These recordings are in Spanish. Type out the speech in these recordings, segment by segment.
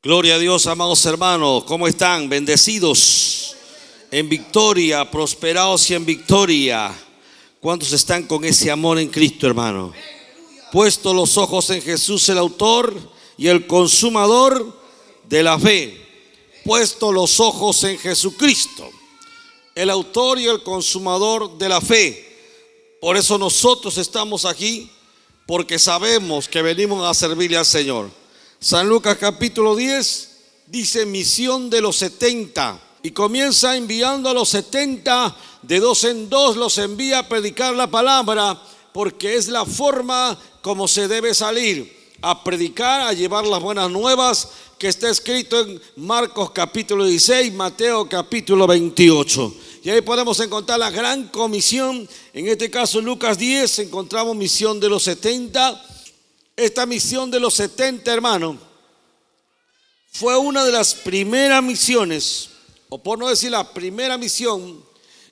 Gloria a Dios, amados hermanos. ¿Cómo están? Bendecidos, en victoria, prosperados y en victoria. ¿Cuántos están con ese amor en Cristo, hermano? Puesto los ojos en Jesús, el autor y el consumador de la fe. Puesto los ojos en Jesucristo, el autor y el consumador de la fe. Por eso nosotros estamos aquí, porque sabemos que venimos a servirle al Señor. San Lucas capítulo 10 dice misión de los 70 y comienza enviando a los 70, de dos en dos los envía a predicar la palabra, porque es la forma como se debe salir a predicar, a llevar las buenas nuevas, que está escrito en Marcos capítulo 16, Mateo capítulo 28. Y ahí podemos encontrar la gran comisión. En este caso en Lucas 10 encontramos misión de los 70. Esta misión de los 70, hermano, fue una de las primeras misiones, o por no decir la primera misión,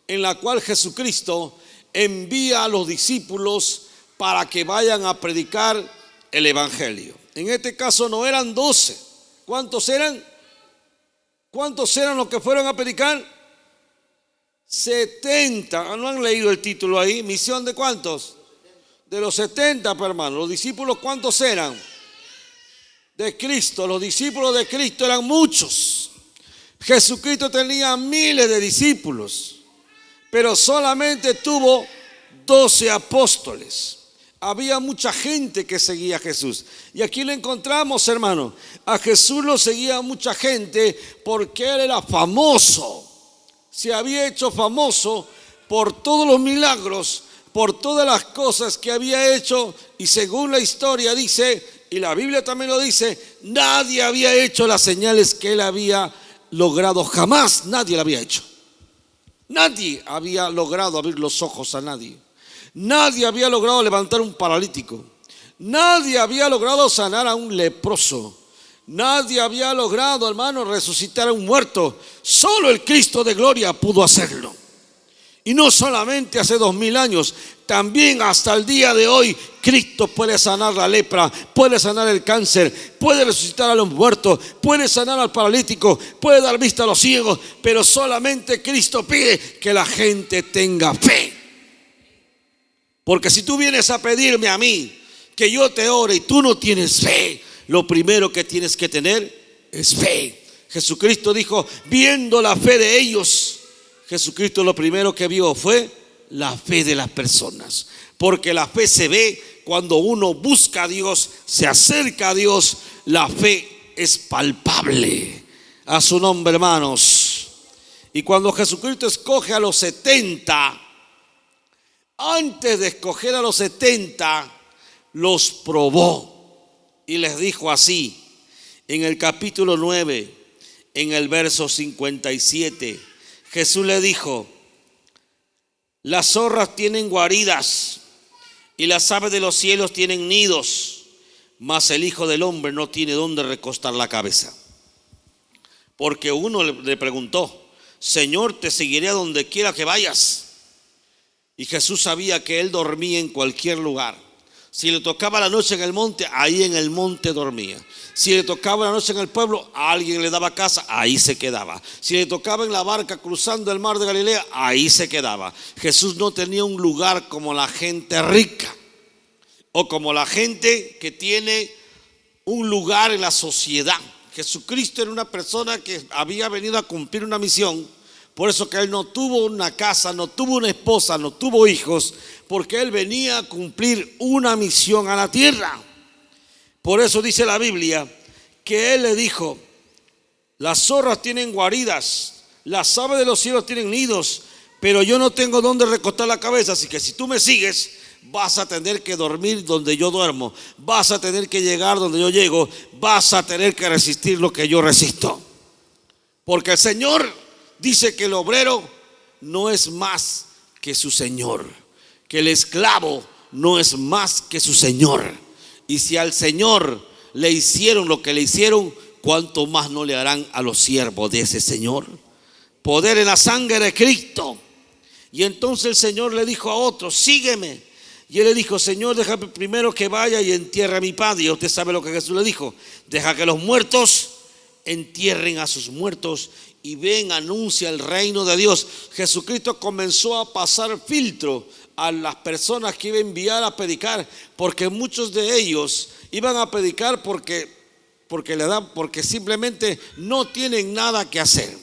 en la cual Jesucristo envía a los discípulos para que vayan a predicar el evangelio. En este caso no eran 12. ¿Cuántos eran? ¿Cuántos eran los que fueron a predicar? 70. ¿No han leído el título ahí? ¿Misión de cuántos? De los 70, hermano. ¿Los discípulos cuántos eran? De Cristo. Los discípulos de Cristo eran muchos. Jesucristo tenía miles de discípulos, pero solamente tuvo 12 apóstoles. Había mucha gente que seguía a Jesús. Y aquí lo encontramos, hermano. A Jesús lo seguía mucha gente porque Él era famoso. Se había hecho famoso por todos los milagros, por todas las cosas que había hecho. Y según la historia dice, y la Biblia también lo dice, nadie había hecho las señales que Él había logrado. Jamás nadie lo había hecho. Nadie había logrado abrir los ojos a nadie. Nadie había logrado levantar un paralítico. Nadie había logrado sanar a un leproso. Nadie había logrado, hermano, resucitar a un muerto. Solo el Cristo de gloria pudo hacerlo. Y no solamente hace 2000 años, también hasta el día de hoy Cristo puede sanar la lepra, puede sanar el cáncer, puede resucitar a los muertos, puede sanar al paralítico, puede dar vista a los ciegos, pero solamente Cristo pide que la gente tenga fe. Porque si tú vienes a pedirme a mí que yo te ore y tú no tienes fe, lo primero que tienes que tener es fe. Jesucristo dijo, viendo la fe de ellos, Jesucristo lo primero que vio fue la fe de las personas. Porque la fe se ve cuando uno busca a Dios, se acerca a Dios. La fe es palpable. A su nombre, hermanos. Y cuando Jesucristo escoge a los 70, antes de escoger a los 70, los probó y les dijo así, en el capítulo 9, en el verso 57, Jesús le dijo, las zorras tienen guaridas y las aves de los cielos tienen nidos, mas el Hijo del Hombre no tiene dónde recostar la cabeza. Porque uno le preguntó, Señor, te seguiré a donde quiera que vayas. Y Jesús sabía que Él dormía en cualquier lugar. Si le tocaba la noche en el monte, ahí en el monte dormía. Si le tocaba la noche en el pueblo, a alguien le daba casa, ahí se quedaba. Si le tocaba en la barca cruzando el mar de Galilea, ahí se quedaba. Jesús no tenía un lugar como la gente rica o como la gente que tiene un lugar en la sociedad. Jesucristo era una persona que había venido a cumplir una misión. Por eso que Él no tuvo una casa, no tuvo una esposa, no tuvo hijos, porque Él venía a cumplir una misión a la tierra. Por eso dice la Biblia que Él le dijo, las zorras tienen guaridas, las aves de los cielos tienen nidos, pero yo no tengo dónde recostar la cabeza, así que si tú me sigues, vas a tener que dormir donde yo duermo, vas a tener que llegar donde yo llego, vas a tener que resistir lo que yo resisto. Porque el Señor dice que el obrero no es más que su señor, que el esclavo no es más que su señor. Y si al Señor le hicieron lo que le hicieron, ¿cuánto más no le harán a los siervos de ese Señor? Poder en la sangre de Cristo. Y entonces el Señor le dijo a otro, sígueme. Y él le dijo, Señor, déjame primero que vaya y entierre a mi padre. Y usted sabe lo que Jesús le dijo, deja que los muertos entierren a sus muertos y ven, anuncia el reino de Dios. Jesucristo comenzó a pasar filtro a las personas que iba a enviar a predicar, porque muchos de ellos iban a predicar porque simplemente no tienen nada que hacer,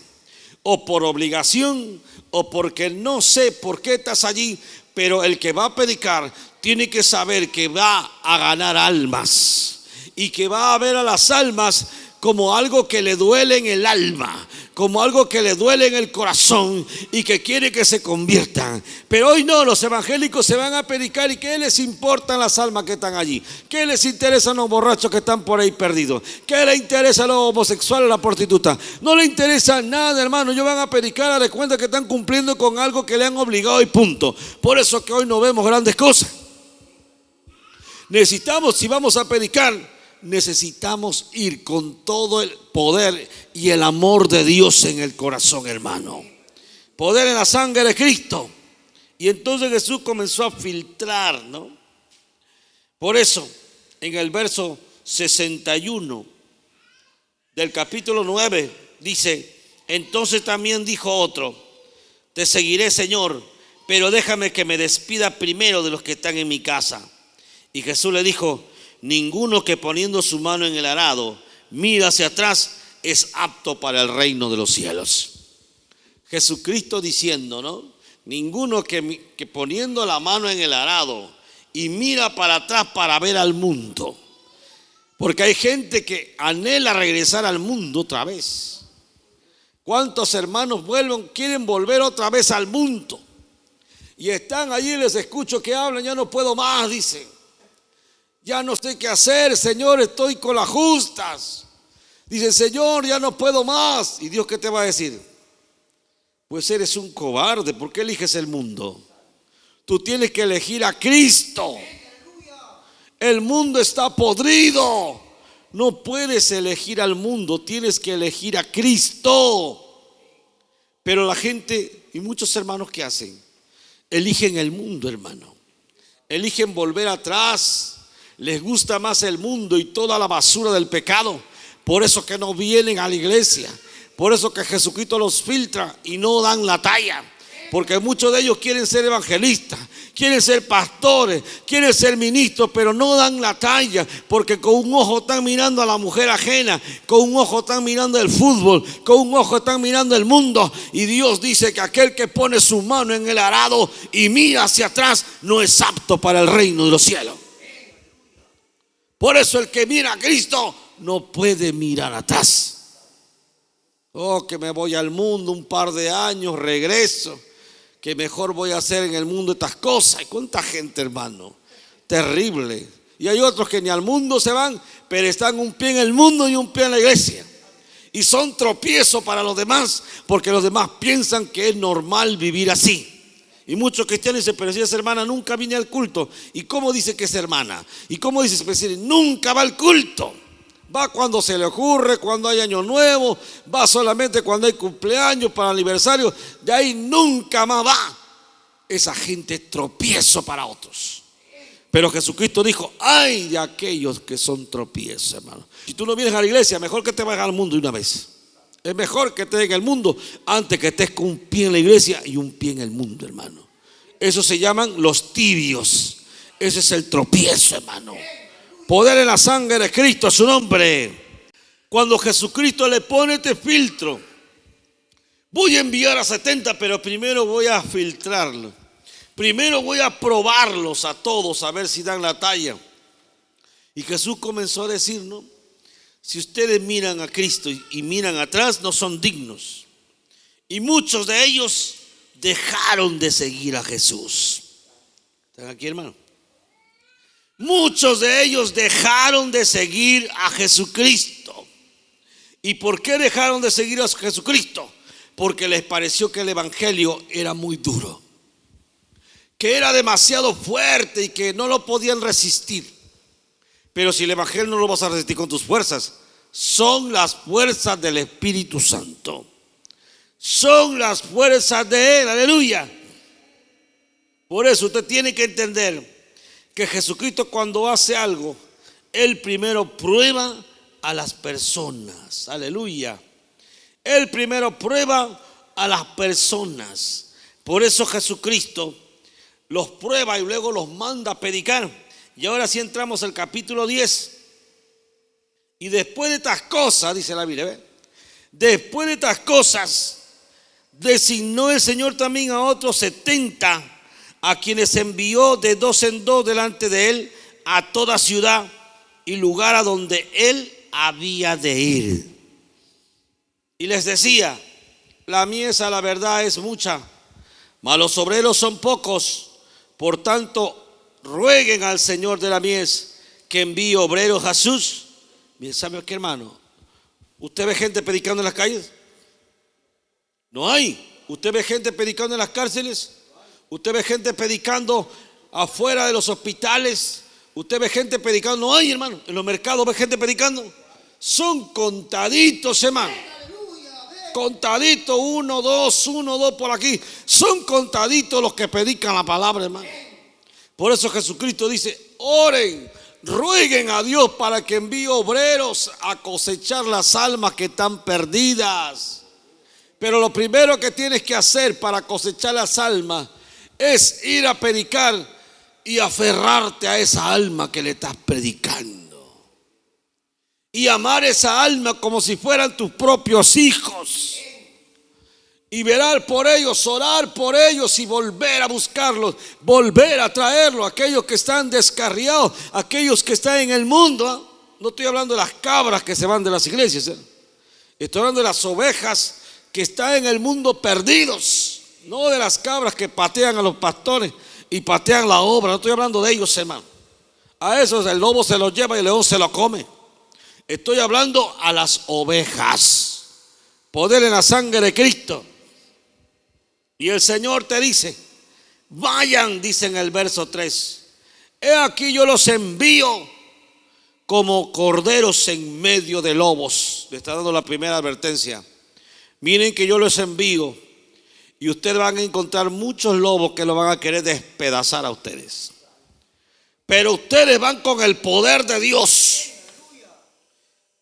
o por obligación, o porque no sé por qué estás allí. Pero el que va a predicar tiene que saber que va a ganar almas y que va a ver a las almas como algo que le duele en el alma, como algo que le duele en el corazón y que quiere que se conviertan. Pero hoy no, los evangélicos se van a predicar y ¿qué les importan las almas que están allí? ¿Qué les interesan los borrachos que están por ahí perdidos? ¿Qué les interesa a los homosexuales, la prostituta? No les interesa nada, hermano. Ellos van a predicar a dar cuenta que están cumpliendo con algo que le han obligado y punto. Por eso que hoy no vemos grandes cosas. Necesitamos, si vamos a predicar, necesitamos ir con todo el poder y el amor de Dios en el corazón, hermano. Poder en la sangre de Cristo. Y entonces Jesús comenzó a filtrar, ¿no? Por eso, en el verso 61 del capítulo 9 dice: entonces también dijo otro: te seguiré, Señor, pero déjame que me despida primero de los que están en mi casa. Y Jesús le dijo: ninguno que poniendo su mano en el arado mira hacia atrás es apto para el reino de los cielos. Jesucristo diciendo, ¿no? Ninguno que poniendo la mano en el arado y mira para atrás para ver al mundo. Porque hay gente que anhela regresar al mundo otra vez. ¿Cuántos hermanos quieren volver otra vez al mundo? Y están allí, les escucho que hablan: ya no puedo más, dicen. Ya no sé qué hacer, Señor, estoy con las justas. Dice: Señor, ya no puedo más. ¿Y Dios qué te va a decir? Pues eres un cobarde. ¿Por qué eliges el mundo? Tú tienes que elegir a Cristo. El mundo está podrido. No puedes elegir al mundo, tienes que elegir a Cristo. Pero la gente y muchos hermanos, ¿qué hacen? Eligen el mundo, hermano. Eligen volver atrás. Les gusta más el mundo y toda la basura del pecado. Por eso que no vienen a la iglesia. Por eso que Jesucristo los filtra y no dan la talla. Porque muchos de ellos quieren ser evangelistas, quieren ser pastores, quieren ser ministros, pero no dan la talla. Porque con un ojo están mirando a la mujer ajena, con un ojo están mirando el fútbol, con un ojo están mirando el mundo. Y Dios dice que aquel que pone su mano en el arado y mira hacia atrás no es apto para el reino de los cielos. Por eso el que mira a Cristo no puede mirar atrás. Oh, que me voy al mundo un par de años, regreso, que mejor voy a hacer en el mundo estas cosas. ¿Y cuánta gente, hermano? Terrible. Y hay otros que ni al mundo se van, pero están un pie en el mundo y un pie en la iglesia. Y son tropiezos para los demás, porque los demás piensan que es normal vivir así. Y muchos cristianos dicen: pero si es hermana, nunca vine al culto. ¿Y cómo dice que es hermana? ¿Y cómo dice? Pues, nunca va al culto. Va cuando se le ocurre, cuando hay año nuevo, va solamente cuando hay cumpleaños, para aniversario. De ahí nunca más va. Esa gente es tropiezo para otros. Pero Jesucristo dijo: ay de aquellos que son tropiezos, hermano. Si tú no vienes a la iglesia, mejor que te vayas al mundo de una vez. Es mejor que estés en el mundo antes que estés con un pie en la iglesia y un pie en el mundo, hermano. Eso se llaman los tibios. Ese es el tropiezo, hermano. Poder en la sangre de Cristo, a su nombre. Cuando Jesucristo le pone este filtro: voy a enviar a 70, pero primero voy a filtrarlo. Primero voy a probarlos a todos, a ver si dan la talla. Y Jesús comenzó a decir, ¿no? Si ustedes miran a Cristo y miran atrás, no son dignos. Y muchos de ellos dejaron de seguir a Jesús. ¿Están aquí, hermano? Muchos de ellos dejaron de seguir a Jesucristo. ¿Y por qué dejaron de seguir a Jesucristo? Porque les pareció que el evangelio era muy duro, que era demasiado fuerte y que no lo podían resistir. Pero si el evangelio no lo vas a resistir con tus fuerzas, son las fuerzas del Espíritu Santo. Son las fuerzas de Él, aleluya. Por eso usted tiene que entender que Jesucristo, cuando hace algo, Él primero prueba a las personas. Aleluya. Él primero prueba a las personas. Por eso Jesucristo los prueba y luego los manda a predicar. Y ahora sí entramos al capítulo 10. Y después de estas cosas, dice la Biblia, ¿ve? Después de estas cosas, designó el Señor también a otros 70, a quienes envió de dos en dos delante de él a toda ciudad y lugar a donde él había de ir. Y les decía: la mies a la verdad es mucha, mas los obreros son pocos. Por tanto, rueguen al Señor de la mies que envíe obreros a sus. Bien, ¿sabe qué, hermano? ¿Usted ve gente predicando en las calles? No hay. ¿Usted ve gente predicando en las cárceles? ¿Usted ve gente predicando afuera de los hospitales? ¿Usted ve gente predicando? No hay, hermano. En los mercados ve gente predicando. Son contaditos, hermano. Contaditos, uno, dos por aquí. Son contaditos los que predican la palabra, hermano. Por eso Jesucristo dice: oren, rueguen a Dios para que envíe obreros a cosechar las almas que están perdidas. Pero lo primero que tienes que hacer para cosechar las almas es ir a predicar y aferrarte a esa alma que le estás predicando. Y amar esa alma como si fueran tus propios hijos. Y velar por ellos, orar por ellos y volver a buscarlos, volver a traerlos, aquellos que están descarriados, aquellos que están en el mundo, ¿eh? No estoy hablando de las cabras que se van de las iglesias, ¿eh? Estoy hablando de las ovejas que están en el mundo perdidos, no de las cabras que patean a los pastores y patean la obra. No estoy hablando de ellos, hermano. A esos el lobo se los lleva y el león se los come. Estoy hablando a las ovejas. Poder en la sangre de Cristo. Y el Señor te dice: vayan, dice en el verso 3. He aquí yo los envío como corderos en medio de lobos. Le está dando la primera advertencia. Miren que yo los envío y ustedes van a encontrar muchos lobos que lo van a querer despedazar a ustedes. Pero ustedes van con el poder de Dios.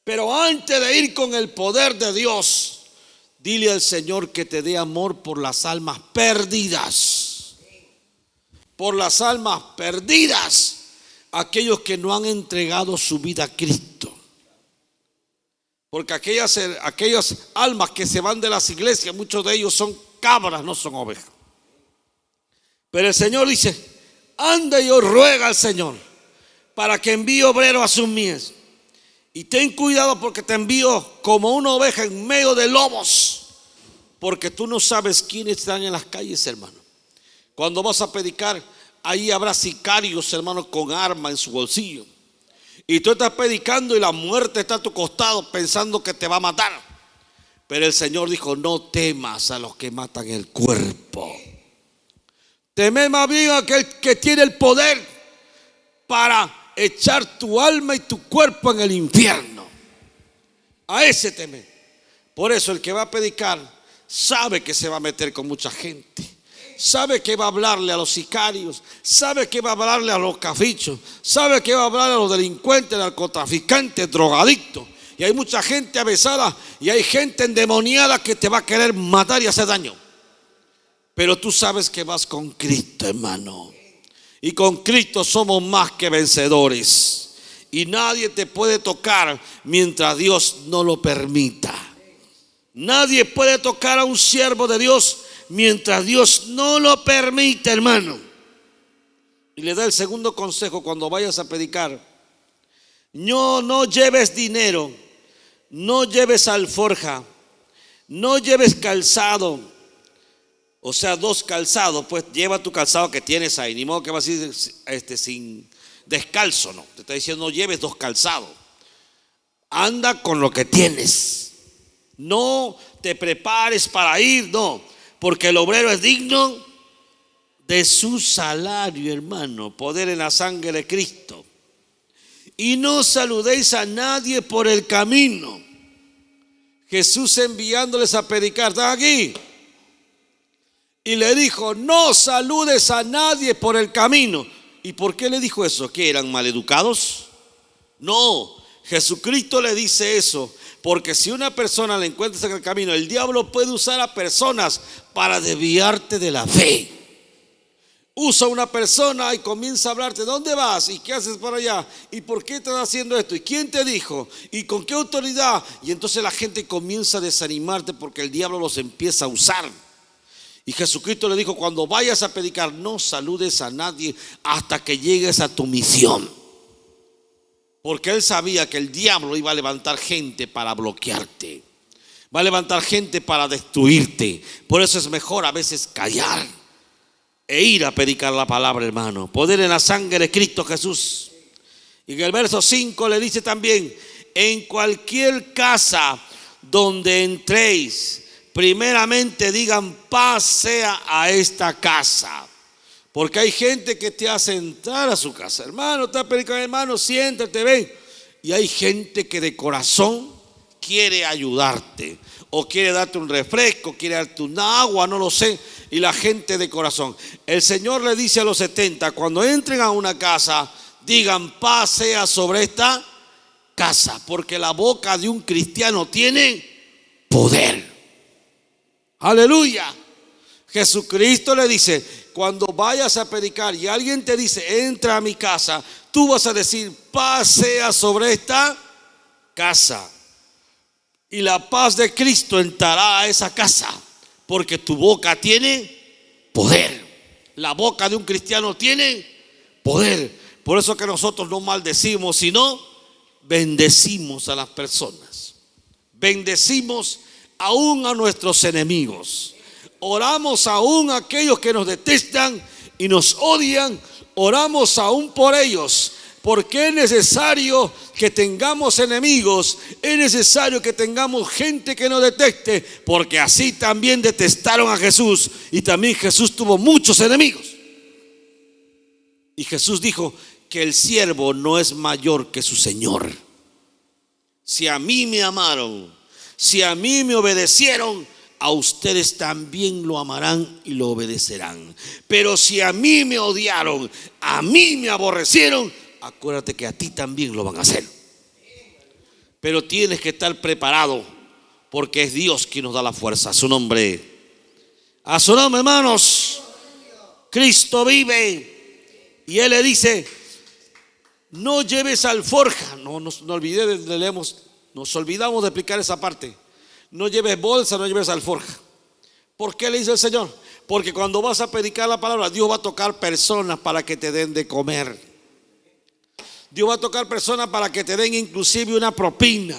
Pero antes de ir con el poder de Dios, dile al Señor que te dé amor por las almas perdidas. Por las almas perdidas. Aquellos que no han entregado su vida a Cristo. Porque aquellas almas que se van de las iglesias, muchos de ellos son cabras, no son ovejas. Pero el Señor dice: anda y os ruega al Señor para que envíe obreros a sus mies. Y ten cuidado porque te envío como una oveja en medio de lobos. Porque tú no sabes quiénes están en las calles, hermano. Cuando vas a predicar, ahí habrá sicarios, hermano, con arma en su bolsillo. Y tú estás predicando y la muerte está a tu costado pensando que te va a matar. Pero el Señor dijo: no temas a los que matan el cuerpo. Teme más bien a aquel que tiene el poder para echar tu alma y tu cuerpo en el infierno. A ese teme. Por eso el que va a predicar sabe que se va a meter con mucha gente. Sabe que va a hablarle a los sicarios, sabe que va a hablarle a los cafichos, sabe que va a hablarle a los delincuentes, narcotraficantes, drogadictos. Y hay mucha gente avesada y hay gente endemoniada que te va a querer matar y hacer daño. Pero tú sabes que vas con Cristo, hermano. Y con Cristo somos más que vencedores. Y nadie te puede tocar mientras Dios no lo permita. Nadie puede tocar a un siervo de Dios mientras Dios no lo permite, hermano. Y le da el segundo consejo cuando vayas a predicar: no lleves dinero, no lleves alforja, no lleves calzado. O sea, 2 calzados. Pues lleva tu calzado que tienes ahí. Ni modo que vas a ir sin descalzo, no. Te está diciendo: no lleves 2 calzados. Anda con lo que tienes. No te prepares para ir, no. Porque el obrero es digno de su salario, hermano. Poder en la sangre de Cristo. Y no saludéis a nadie por el camino. Jesús enviándoles a predicar. ¿Están aquí? Y le dijo: no saludes a nadie por el camino. ¿Y por qué le dijo eso? ¿Que eran maleducados? No, Jesucristo le dice eso porque si una persona la encuentras en el camino, el diablo puede usar a personas para desviarte de la fe. Usa una persona y comienza a hablarte: ¿dónde vas? ¿Y qué haces por allá? ¿Y por qué estás haciendo esto? ¿Y quién te dijo? ¿Y con qué autoridad? Y entonces la gente comienza a desanimarte porque el diablo los empieza a usar. Y Jesucristo le dijo: cuando vayas a predicar, no saludes a nadie hasta que llegues a tu misión. Porque él sabía que el diablo iba a levantar gente para bloquearte, va a levantar gente para destruirte. Por eso es mejor a veces callar e ir a predicar la palabra, hermano. Poder en la sangre de Cristo Jesús. Y en el verso 5 le dice también: en cualquier casa donde entréis, primeramente digan: paz sea a esta casa. Porque hay gente que te hace entrar a su casa: hermano, está predicando, hermano, siéntate, ven. Y hay gente que de corazón quiere ayudarte, o quiere darte un refresco, quiere darte un agua, no lo sé. Y la gente de corazón, el Señor le dice a los 70: cuando entren a una casa, digan: paz sea sobre esta casa. Porque la boca de un cristiano tiene poder. Aleluya. Jesucristo le dice: cuando vayas a predicar y alguien te dice: entra a mi casa, tú vas a decir: paz sea sobre esta casa. Y la paz de Cristo entrará a esa casa, porque tu boca tiene poder. La boca de un cristiano tiene poder. Por eso que nosotros no maldecimos, sino bendecimos a las personas. Bendecimos aún a nuestros enemigos. Oramos aún a aquellos que nos detestan y nos odian. Oramos aún por ellos. Porque es necesario que tengamos enemigos, es necesario que tengamos gente que nos deteste, porque así también detestaron a Jesús, y también Jesús tuvo muchos enemigos. Y Jesús dijo que el siervo no es mayor que su Señor. Si a mí me amaron, si a mí me obedecieron, a ustedes también lo amarán y lo obedecerán. Pero si a mí me odiaron, a mí me aborrecieron, acuérdate que a ti también lo van a hacer. Pero tienes que estar preparado, porque es Dios quien nos da la fuerza. A su nombre, hermanos. Cristo vive. Y Él le dice: no lleves alforja. Nos olvidamos de explicar esa parte. No lleves bolsa, no lleves alforja. ¿Por qué le dice el Señor? Porque cuando vas a predicar la palabra, Dios va a tocar personas para que te den de comer. Dios va a tocar personas para que te den inclusive una propina.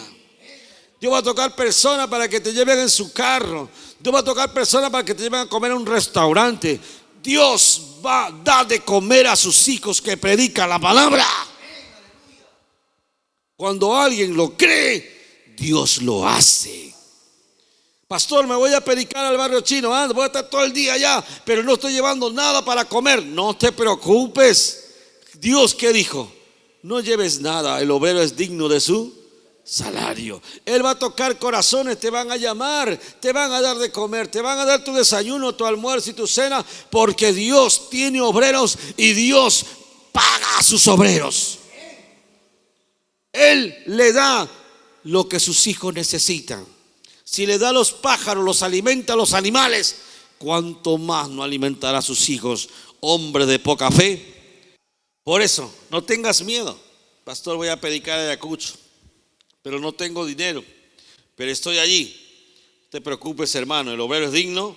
Dios va a tocar personas para que te lleven en su carro. Dios va a tocar personas para que te lleven a comer a un restaurante. Dios va a dar de comer a sus hijos que predican la palabra. Cuando alguien lo cree, Dios lo hace. Pastor, me voy a predicar al barrio chino, voy a estar todo el día allá, pero no estoy llevando nada para comer. No te preocupes. Dios, ¿qué dijo? No lleves nada, el obrero es digno de su salario. Él va a tocar corazones, te van a llamar, te van a dar de comer, te van a dar tu desayuno, tu almuerzo y tu cena, porque Dios tiene obreros y Dios paga a sus obreros. Él le da lo que sus hijos necesitan. Si le da a los pájaros, los alimenta a los animales, ¿cuánto más no alimentará a sus hijos? Hombre de poca fe. Por eso, no tengas miedo. Pastor, voy a predicar a Ayacucho, pero no tengo dinero, pero estoy allí. No te preocupes, hermano, el obrero es digno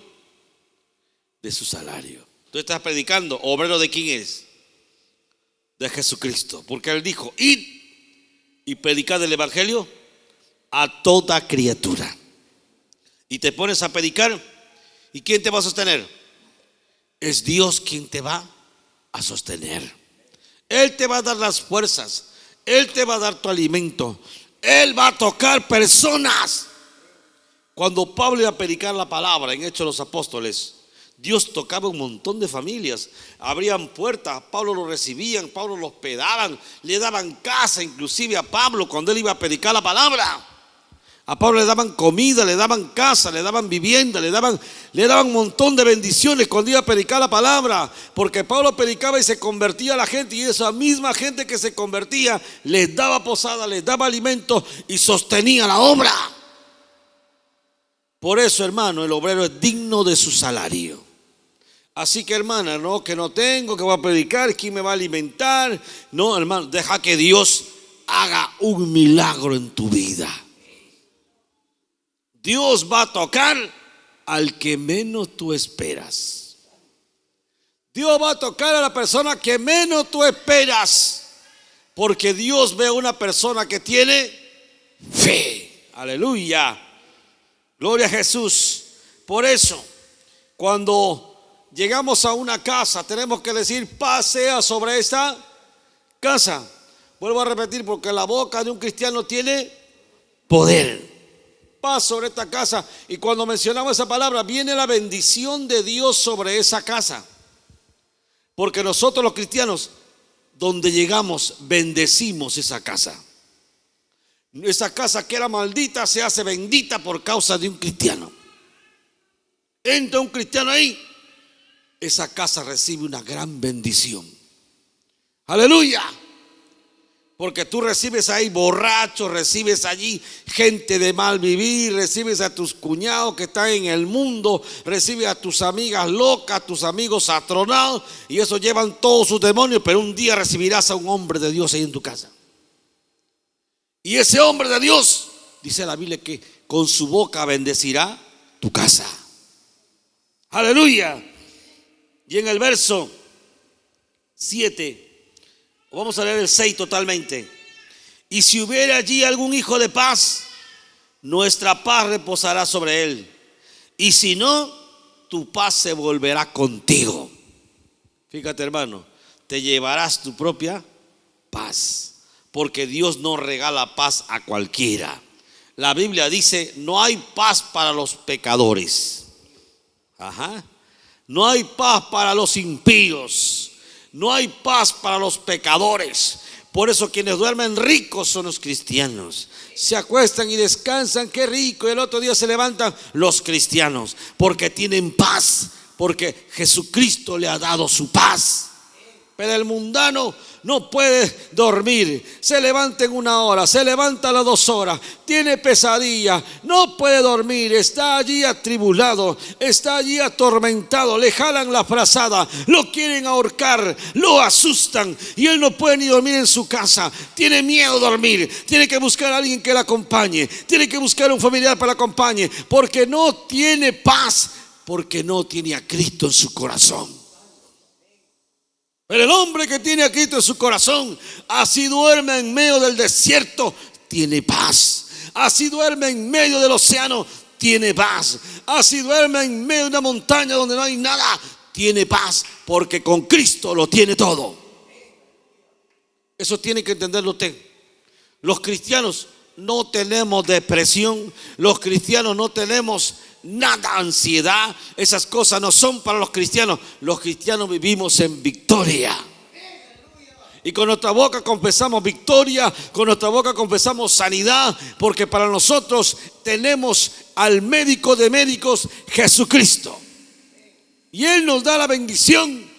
de su salario. Tú estás predicando, ¿obrero de quién es? De Jesucristo, porque Él dijo: id y predicad el evangelio a toda criatura. Y te pones a predicar, ¿y quién te va a sostener? Es Dios quien te va a sostener. Él te va a dar las fuerzas, Él te va a dar tu alimento, Él va a tocar personas. Cuando Pablo iba a predicar la palabra en Hechos de los Apóstoles, Dios tocaba un montón de familias. Abrían puertas, Pablo los recibían, Pablo los hospedaban, le daban casa inclusive a Pablo cuando él iba a predicar la palabra. A Pablo le daban comida, le daban casa, le daban vivienda, le daban un montón de bendiciones cuando iba a predicar la palabra. Porque Pablo predicaba y se convertía a la gente, y esa misma gente que se convertía les daba posada, les daba alimento y sostenía la obra. Por eso, hermano, el obrero es digno de su salario. Así que, hermana, no, que no tengo, que voy a predicar, ¿quién me va a alimentar? No, hermano, deja que Dios haga un milagro en tu vida. Dios va a tocar al que menos tú esperas. Dios va a tocar a la persona que menos tú esperas. Porque Dios ve a una persona que tiene fe. Aleluya. Gloria a Jesús. Por eso, cuando llegamos a una casa, tenemos que decir: paz sea sobre esta casa. Vuelvo a repetir, porque la boca de un cristiano tiene poder. Paz sobre esta casa. Y cuando mencionamos esa palabra, viene la bendición de Dios sobre esa casa. Porque nosotros los cristianos, donde llegamos, bendecimos esa casa. Esa casa que era maldita se hace bendita por causa de un cristiano. Entra un cristiano ahí, esa casa recibe una gran bendición. Aleluya. Porque tú recibes ahí borrachos, recibes allí gente de mal vivir, recibes a tus cuñados que están en el mundo, recibes a tus amigas locas, a tus amigos atronados, y eso llevan todos sus demonios. Pero un día recibirás a un hombre de Dios ahí en tu casa. Y ese hombre de Dios, dice la Biblia, que con su boca bendecirá tu casa. Aleluya. Y en el verso 7, vamos a leer el 6 totalmente. Y si hubiera allí algún hijo de paz, nuestra paz reposará sobre él. Y si no, tu paz se volverá contigo. Fíjate, hermano, te llevarás tu propia paz. Porque Dios no regala paz a cualquiera. La Biblia dice: no hay paz para los pecadores. No hay paz para los impíos. No hay paz para los pecadores. Por eso quienes duermen ricos son los cristianos. Se acuestan y descansan, qué rico. Y el otro día se levantan los cristianos. Porque tienen paz. Porque Jesucristo le ha dado su paz. Pero el mundano no puede dormir. Se levanta en 1 hora, se levanta a las 2 horas, tiene pesadilla, no puede dormir, está allí atribulado, está allí atormentado, le jalan la frazada, lo quieren ahorcar, lo asustan, y él no puede ni dormir en su casa. Tiene miedo de dormir, tiene que buscar a alguien que le acompañe, tiene que buscar a un familiar para que le acompañe, porque no tiene paz, porque no tiene a Cristo en su corazón. Pero el hombre que tiene a Cristo en su corazón, así duerme en medio del desierto, tiene paz. Así duerme en medio del océano, tiene paz. Así duerme en medio de una montaña donde no hay nada, tiene paz, porque con Cristo lo tiene todo. Eso tiene que entenderlo usted. Los cristianos no tenemos depresión, los cristianos no tenemos nada, ansiedad. Esas cosas no son para los cristianos. Los cristianos vivimos en victoria. Y con nuestra boca confesamos victoria, con nuestra boca confesamos sanidad, porque para nosotros tenemos al médico de médicos, Jesucristo. Y Él nos da la bendición,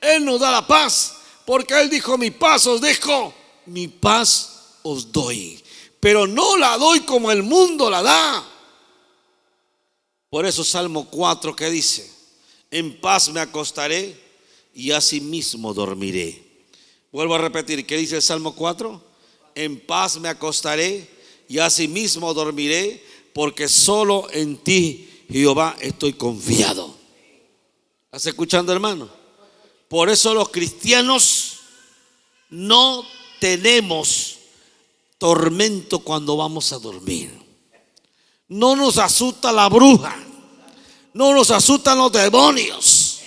Él nos da la paz, porque Él dijo: mi paz os dejo, mi paz os doy. Pero no la doy como el mundo la da. Por eso Salmo 4 que dice: en paz me acostaré y asimismo dormiré. Vuelvo a repetir, ¿qué dice el Salmo 4? En paz me acostaré y asimismo dormiré, porque solo en ti, Jehová, estoy confiado. ¿Estás escuchando, hermano? Por eso los cristianos no tenemos tormento cuando vamos a dormir. No nos asusta la bruja, no nos asustan los demonios,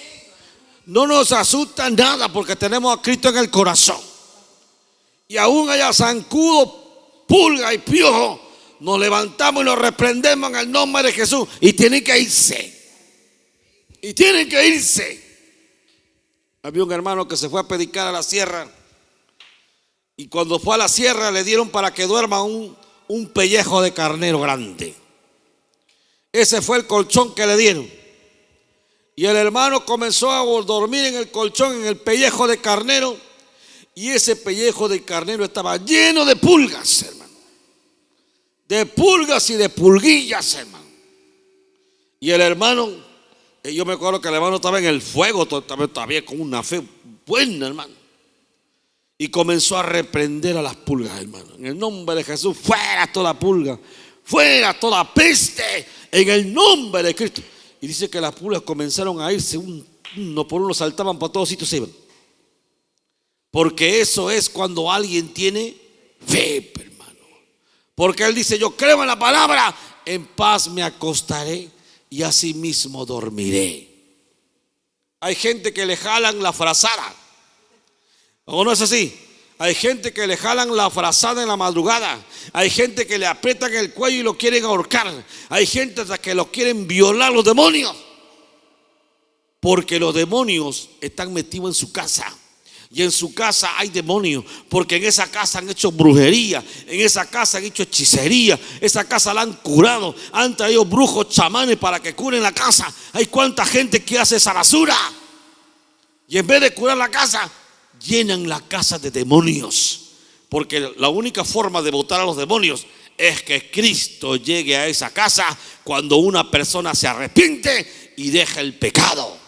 no nos asusta nada, porque tenemos a Cristo en el corazón. Y aún haya zancudo, pulga y piojo, nos levantamos y nos reprendemos en el nombre de Jesús, y tienen que irse. Y tienen que irse. Había un hermano que se fue a predicar a la sierra, y cuando fue a la sierra le dieron para que duerma un pellejo de carnero grande. Ese fue el colchón que le dieron. Y el hermano comenzó a dormir en el colchón, en el pellejo de carnero. Y ese pellejo de carnero estaba lleno de pulgas, hermano. De pulgas y de pulguillas, hermano. Y el hermano, yo me acuerdo que el hermano estaba en el fuego, todavía con una fe buena, hermano. Y comenzó a reprender a las pulgas, hermano. En el nombre de Jesús, fuera toda pulga, fuera toda peste, en el nombre de Cristo. Y dice que las pulgas comenzaron a irse, uno por uno saltaban por todos sitios, se iban. Porque eso es cuando alguien tiene fe, hermano. Porque él dice: yo creo en la palabra, en paz me acostaré y asimismo dormiré. Hay gente que le jalan la frazada, ¿o no es así? Hay gente que le jalan la frazada en la madrugada. Hay gente que le aprietan el cuello y lo quieren ahorcar. Hay gente hasta que lo quieren violar los demonios. Porque los demonios están metidos en su casa. Y en su casa hay demonios, porque en esa casa han hecho brujería, en esa casa han hecho hechicería, esa casa la han curado, han traído brujos, chamanes para que curen la casa. Hay cuánta gente que hace esa basura. Y en vez de curar la casa, llenan la casa de demonios. Porque la única forma de botar a los demonios es que Cristo llegue a esa casa cuando una persona se arrepiente y deja el pecado.